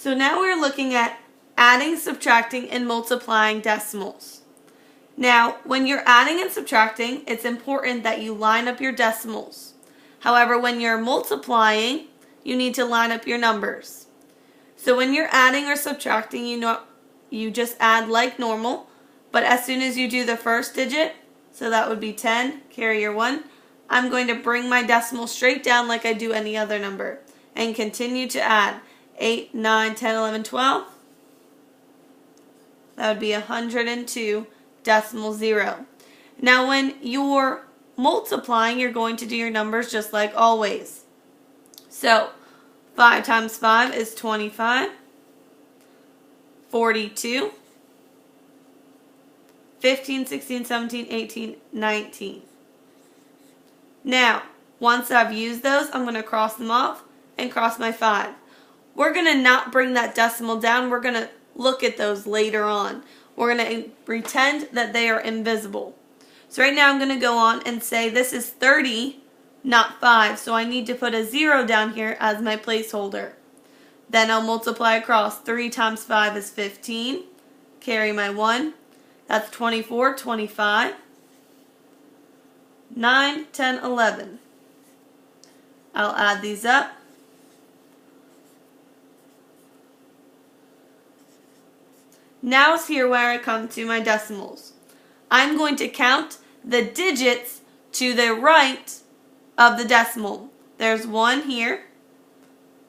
So now we're looking at adding, subtracting, and multiplying decimals. Now, when you're adding and subtracting, it's important that you line up your decimals. However, when you're multiplying, you need to line up your numbers. So when you're adding or subtracting, you just add like normal, but as soon as you do the first digit, so that would be 10, carry your 1, I'm going to bring my decimal straight down like I do any other number and continue to add 8, 9, 10, 11, 12. That would be 102 decimal 0. Now when you're multiplying, you're going to do your numbers just like always. So 5 times 5 is 25, 42, 15, 16, 17, 18, 19. Now, once I've used those, I'm going to cross them off and cross my 5. We're going to not bring that decimal down. We're going to look at those later on. We're going to pretend that they are invisible. So right now I'm going to go on and say this is 30, not 5. So I need to put a 0 down here as my placeholder. Then I'll multiply across. 3 times 5 is 15. Carry my 1. That's 24, 25. 9, 10, 11. I'll add these up. Now it's here where I come to my decimals. I'm going to count the digits to the right of the decimal. There's 1 here,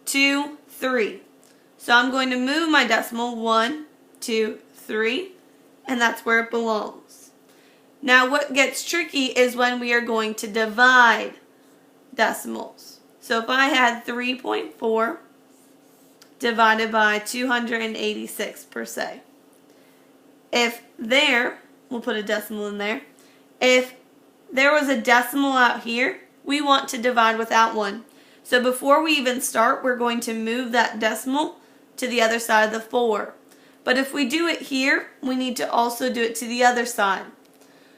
2, 3. So I'm going to move my decimal 1, 2, 3, and that's where it belongs. Now what gets tricky is when we are going to divide decimals. So if I had 3.4 divided by 286 per se. If there, we'll put a decimal in there. If there was a decimal out here, we want to divide without one. So before we even start, we're going to move that decimal to the other side of the 4. But if we do it here, we need to also do it to the other side.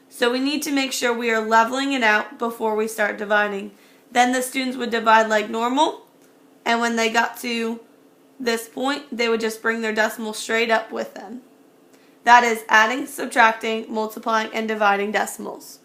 So we need to make sure we are leveling it out before we start dividing. Then the students would divide like normal, and when they got to this point, they would just bring their decimal straight up with them. That is adding, subtracting, multiplying, and dividing decimals.